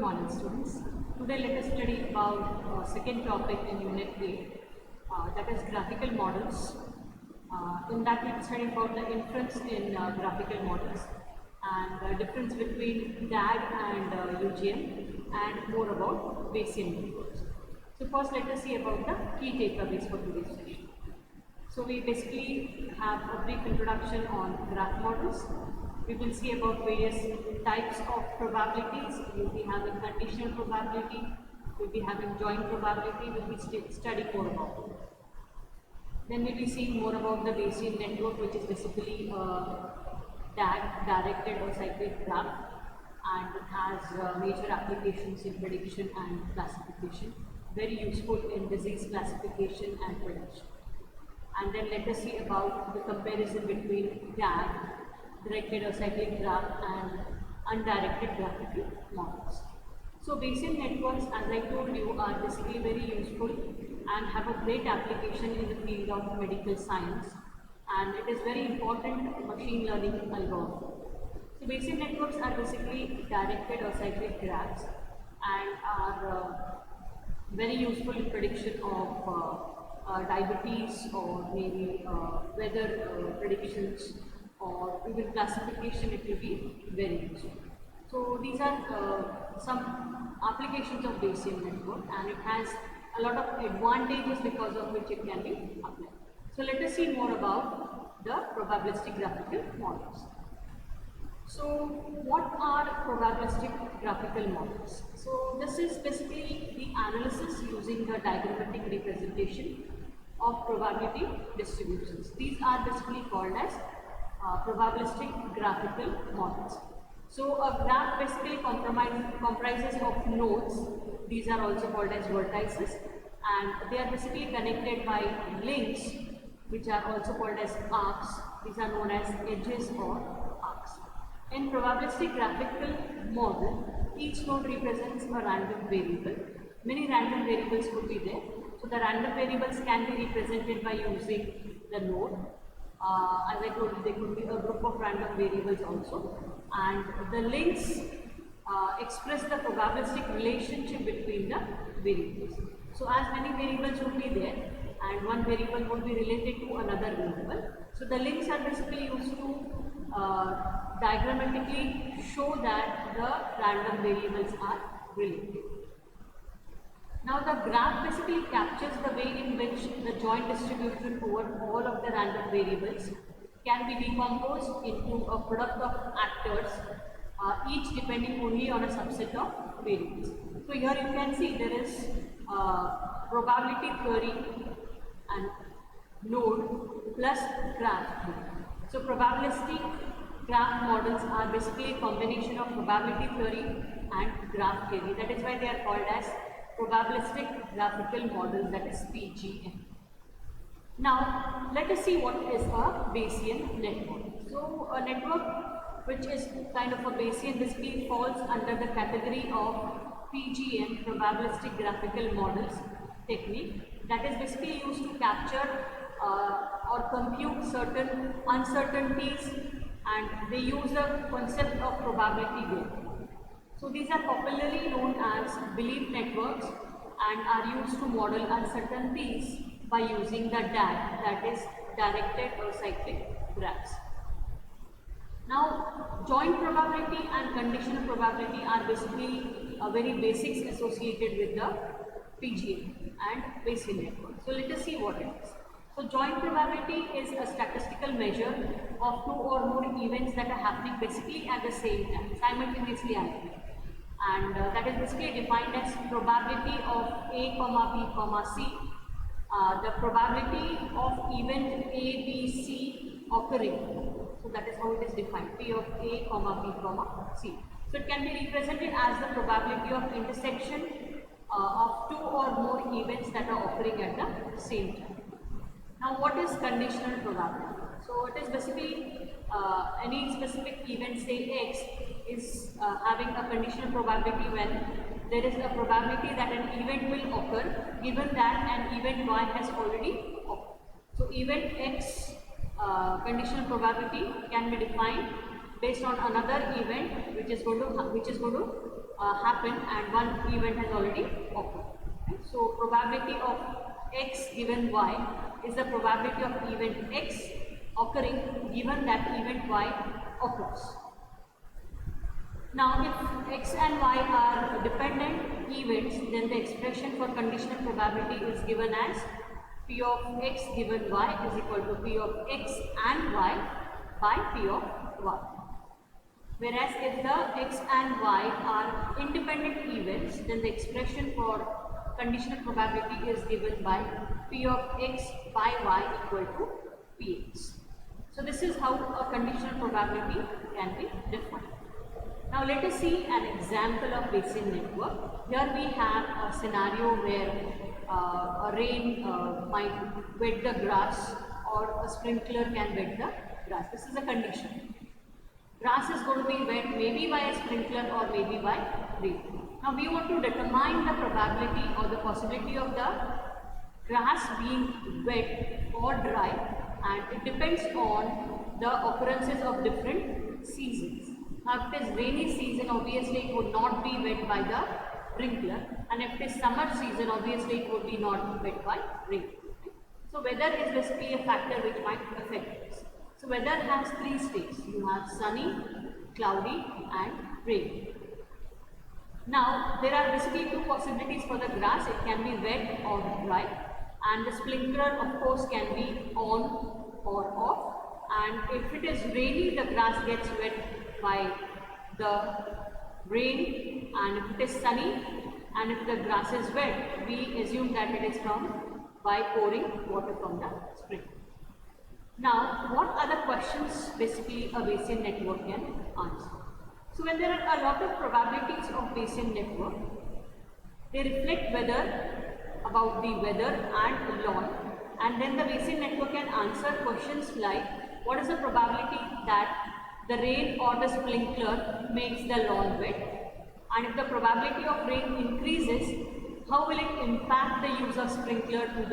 morning, students. Today let us study about second topic in Unit 8, that is graphical models. In that we will study about the inference in graphical models and the difference between DAG and UGM and more about Bayesian networks. So first let us see about the key takeaways for today's session. So we basically have a brief introduction on graph models. We will see about various types of probabilities. We will be having conditional probability, we will be having joint probability, we will be studying more about it. Then we will be seeing more about the Bayesian network, which is basically a DAG, directed or cyclic graph, and it has major applications in prediction and classification, very useful in disease classification and prediction. And then let us see about the comparison between DAG, directed or cyclic graph, and undirected graphical models. So Bayesian networks, as I told you, are basically very useful and have a great application in the field of medical science, and it is very important machine learning algorithm. So Bayesian networks are basically directed or cyclic graphs and are very useful in prediction of diabetes or maybe weather predictions or even classification. It will be very useful. So these are some applications of Bayesian network, and it has a lot of advantages because of which it can be applied. So let us see more about the probabilistic graphical models. So what are probabilistic graphical models? So this is basically the analysis using the diagrammatic representation of probability distributions. These are basically called as probabilistic graphical models. So a graph basically comprises of nodes. These are also called as vertices, and they are basically connected by links, which are also called as arcs. These are known as edges or arcs. In probabilistic graphical model, each node represents a random variable. Many random variables could be there. So the random variables can be represented by using the node. As I told you, there could be a group of random variables also. And the links express the probabilistic relationship between the variables. So as many variables would be there, and one variable would be related to another variable. So the links are basically used to diagrammatically show that the random variables are related. Now the graph basically captures the way in which the joint distribution over all of the random variables can be decomposed into a product of actors, each depending only on a subset of variables. So here you can see there is probability theory and node plus graph theory. So probabilistic graph models are basically a combination of probability theory and graph theory. That is why they are called as probabilistic graphical models, that is PGM. Now let us see what is a Bayesian network. So a network which is kind of a Bayesian basically falls under the category of PGM, probabilistic graphical models technique, that is basically used to capture or compute certain uncertainties, and they use the concept of probability group. So these are popularly known as belief networks and are used to model uncertainties by using the DAG, that is directed or cyclic graphs. Now joint probability and conditional probability are basically very basics associated with the PGM and Bayesian network. So let us see what it is. So joint probability is a statistical measure of two or more events that are happening basically at the same time, simultaneously happening. And that is basically defined as probability of A, B, C. The probability of event A, B, C occurring. So that is how it is defined, P of A, B, C. So it can be represented as the probability of intersection of two or more events that are occurring at the same time. Now what is conditional probability? So it is basically any specific event, say X, is having a conditional probability when there is a probability that an event will occur given that an event Y has already occurred. So event X conditional probability can be defined based on another event which is going to happen and one event has already occurred. Right? So probability of x given y is the probability of event x occurring given that event y occurs. Now if x and y are dependent events, then the expression for conditional probability is given as p of x given y is equal to p of x and y by p of y. Whereas if the x and y are independent events, then the expression for conditional probability is given by p of x by y equal to px. So this is how a conditional probability can be defined. Now let us see an example of Bayesian network. Here we have a scenario where a rain might wet the grass or a sprinkler can wet the grass. This is a condition. Grass is going to be wet maybe by a sprinkler or maybe by rain. Now we want to determine the probability or the possibility of the grass being wet or dry, and it depends on the occurrences of different seasons. Now if it is rainy season, obviously it would not be wet by the sprinkler, and if it is summer season, obviously it would be not wet by rain. So weather is basically a factor which might affect this. So weather has three states. You have sunny, cloudy and rain. Now there are basically two possibilities for the grass. It can be wet or dry, and the sprinkler of course can be on or off. And if it is rainy, the grass gets wet by the rain, and if it is sunny and if the grass is wet, we assume that it is from by pouring water from the spring. Now, what other questions basically a Bayesian network can answer? So when there are a lot of probabilities of Bayesian network, they reflect about the weather and lawn, and then the Bayesian network can answer questions like what is the probability that the rain or the sprinkler makes the lawn wet, and if the probability of rain increases, how will it impact the use of sprinkler to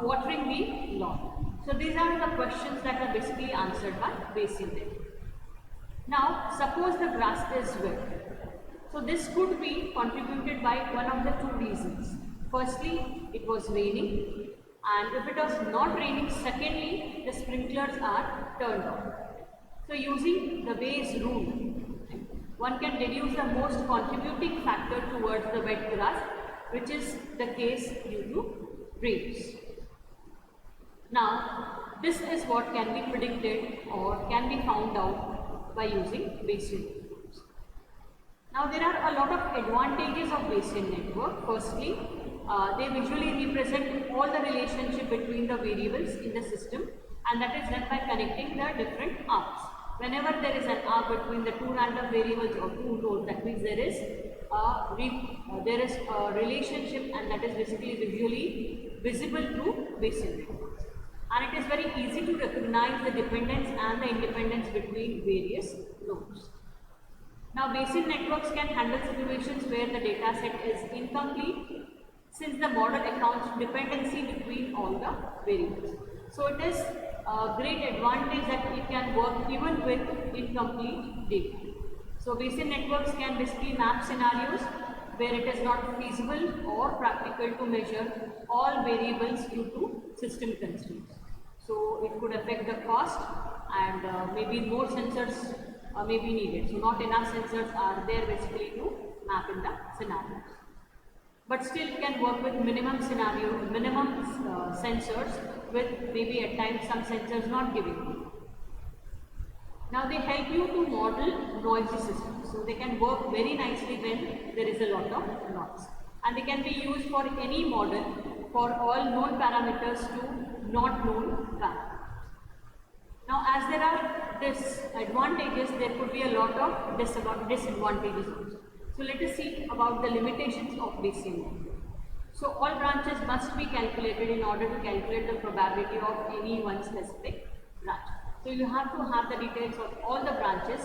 watering the lawn. So these are the questions that are basically answered by Bayesian network. Now suppose the grass is wet. So this could be contributed by one of the two reasons. Firstly, it was raining, and if it was not raining, secondly, the sprinklers are turned on. So using the Bayes rule, one can deduce the most contributing factor towards the wet grass, which is the case due to rains. Now, this is what can be predicted or can be found out by using Bayesian networks. Now, there are a lot of advantages of Bayesian network. Firstly, they visually represent all the relationship between the variables in the system, and that is done by connecting the different arcs. Whenever there is an arc between the two random variables or two nodes, that means there is a relationship, and that is basically visually visible through Bayesian networks. And it is very easy to recognize the dependence and the independence between various nodes. Now Bayesian networks can handle situations where the data set is incomplete, since the model accounts dependency between all the variables. So it is a great advantage that it can work even with incomplete data. So Bayesian networks can basically map scenarios where it is not feasible or practical to measure all variables due to system constraints. So it could affect the cost, and maybe more sensors may be needed. So not enough sensors are there basically to map in the scenarios. But still it can work with minimum sensors, with maybe at times some sensors not giving you. Now they help you to model noisy systems. So they can work very nicely when there is a lot of noise. And they can be used for any model, for all known parameters to not known parameters. Now as there are disadvantages, there could be a lot of disadvantages also. So let us see about the limitations of Bayesian network. So all branches must be calculated in order to calculate the probability of any one specific branch. So you have to have the details of all the branches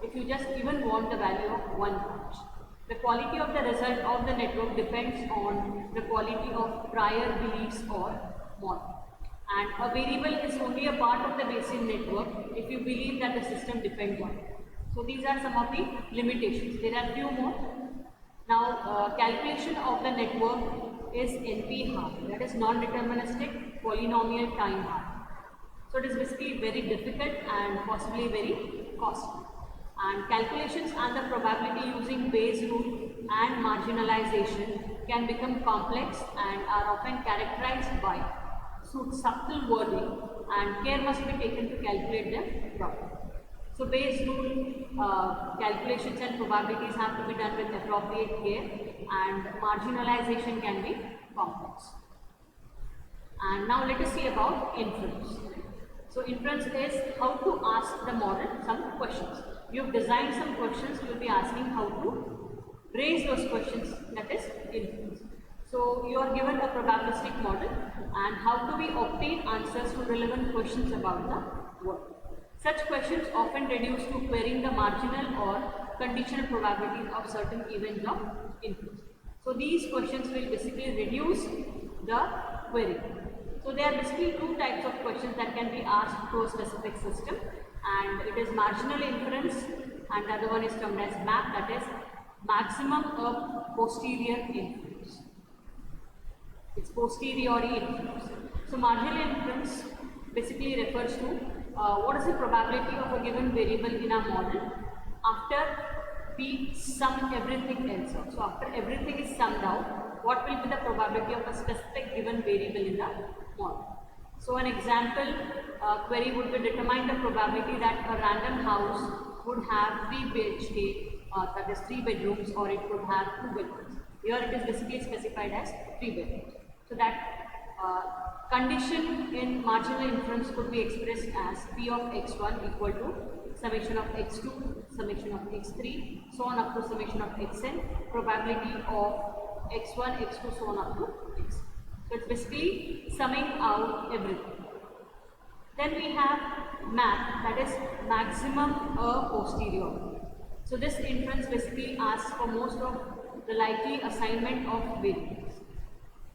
if you just even want the value of one branch. The quality of the result of the network depends on the quality of prior beliefs or model. And a variable is only a part of the Bayesian network if you believe that the system depends on it. So these are some of the limitations. There are few more. Now, calculation of the network is NP hard, that is non-deterministic polynomial time hard. So it is basically very difficult and possibly very costly. And calculations and the probability using Bayes rule and marginalization can become complex and are often characterized by subtle wording, and care must be taken to calculate them properly. So Bayes rule calculations and probabilities have to be done with appropriate care, and marginalization can be complex. And now let us see about inference. So inference is how to ask the model some questions. You have designed some questions, you will be asking how to raise those questions, that is inference. So you are given a probabilistic model, and how do we obtain answers to relevant questions about the world. Such questions often reduce to querying the marginal or conditional probabilities of certain events of inference. So these questions will basically reduce the query. So there are basically two types of questions that can be asked to a specific system, and it is marginal inference, and the other one is termed as MAP, that is maximum of posterior inference. It's posteriori inference. So marginal inference basically refers to what is the probability of a given variable in a model after we sum everything else out. So after everything is summed out, what will be the probability of a specific given variable in the model. So an example query would be determine the probability that a random house would have 3 BHK, that is 3 bedrooms, or it could have 2 bedrooms. Here it is basically specified as 3 bedrooms. So that condition in marginal inference could be expressed as P of x1 equal to summation of x2, summation of x3, so on up to summation of xn, probability of x1, x2, so on up to x. So it's basically summing out everything. Then we have MAP, that is maximum a posteriori. So this inference basically asks for most of the likely assignment of variables.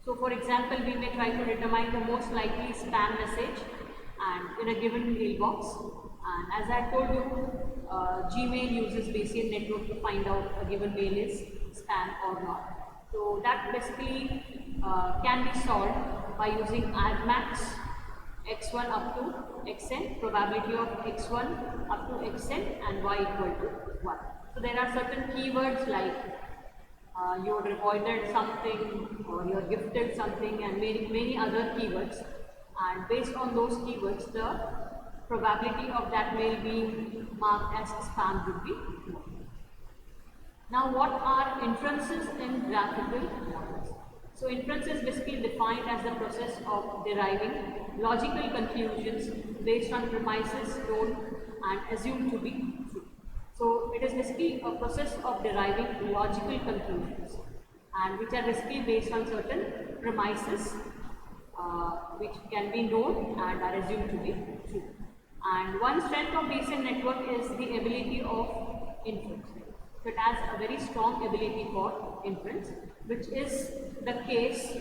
So for example, we may try to determine the most likely spam message and in a given mailbox. And as I told you, Gmail uses Bayesian network to find out a given mail is spam or not. So that basically can be solved by using argmax x1 up to xn, probability of x1 up to xn, and y equal to 1. So there are certain keywords like you're avoided something, or you're gifted something, and many other keywords, and based on those keywords the probability of that mail being marked as spam would be more. Now what are inferences in graphical models? So inference is basically defined as the process of deriving logical conclusions based on premises known and assumed to be true. So it is basically a process of deriving logical conclusions, and which are basically based on certain premises which can be known and are assumed to be true. And one strength of Bayesian network is the ability of inference. So it has a very strong ability for inference, which is the case,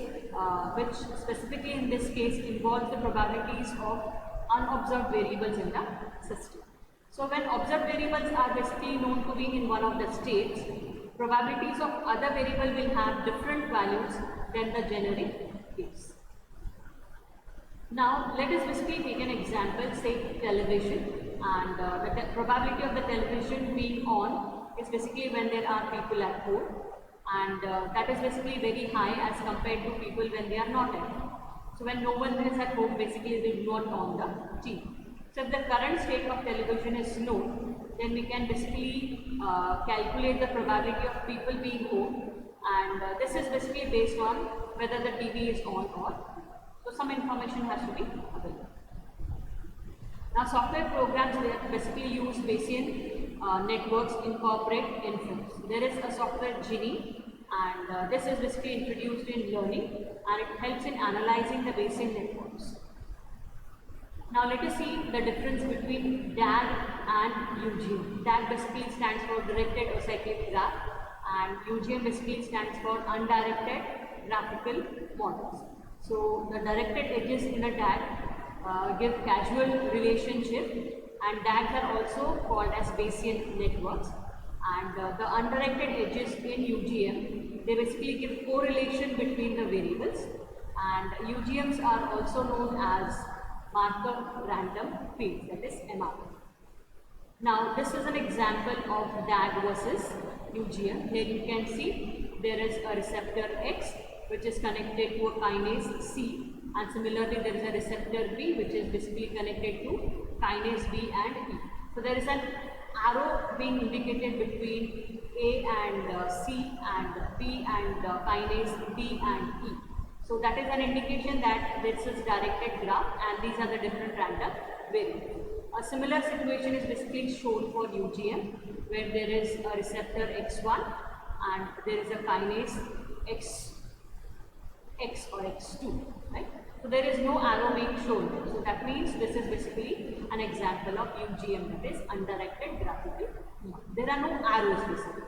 which specifically in this case involves the probabilities of unobserved variables in the system. So when observed variables are basically known to be in one of the states, probabilities of other variable will have different values than the generic case. Now let us basically take an example, say television, and the probability of the television being on is basically when there are people at home, and that is basically very high as compared to people when they are not at home. So when no one is at home, basically they do not on the TV. So if the current state of television is known, then we can basically calculate the probability of people being home, and this is basically based on whether the TV is on or not. So some information has to be available. Now software programs that basically use Bayesian networks incorporate inference. There is a software Genie, and this is basically introduced in learning, and it helps in analyzing the Bayesian networks. Now let us see the difference between DAG and UGM. DAG basically stands for directed acyclic graph, and UGM basically stands for undirected graphical models. So the directed edges in a DAG give causal relationship, and DAGs are also called as Bayesian networks. And the undirected edges in UGM, they basically give correlation between the variables, and UGMs are also known as Markov random fields, that is MRF. Now this is an example of DAG versus UGM. Here you can see there is a receptor X which is connected to a kinase C, and similarly there is a receptor B which is basically connected to kinase B and E. So there is an arrow being indicated between A and C and B and kinase D and E. So that is an indication that this is directed graph and these are the different random variables. A similar situation is basically shown for UGM, where there is a receptor X1 and there is a kinase X or X2, right? So there is no arrow being shown. So that means this is basically an example of UGM, that is undirected graphical model. There are no arrows basically.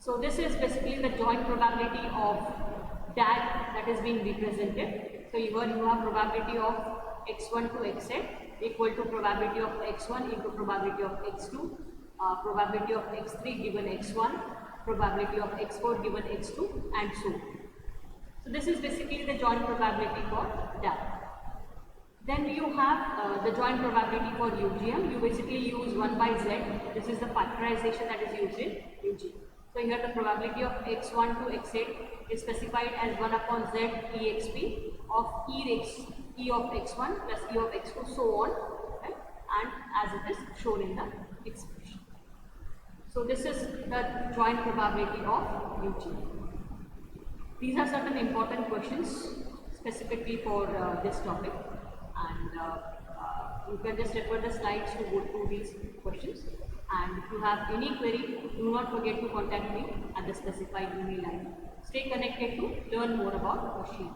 So this is basically the joint probability of DAG that is being represented. So here you have probability of X1 to Xn equal to probability of X1 into probability of X2, probability of X3 given X1, probability of X4 given X2, and so on. So this is basically the joint probability for DAG. Then you have the joint probability for UGM. You basically use 1 by Z. This is the factorization that is used in UGM. So here the probability of X1 to X8 is specified as 1 upon Z exp of E of X1 plus E of X2, so on, right? And as it is shown in the expression. So this is the joint probability of UGM. These are certain important questions specifically for this topic, and you can just refer the slides to go through these questions. And if you have any query, do not forget to contact me at the specified email ID. Stay connected to learn more about machine.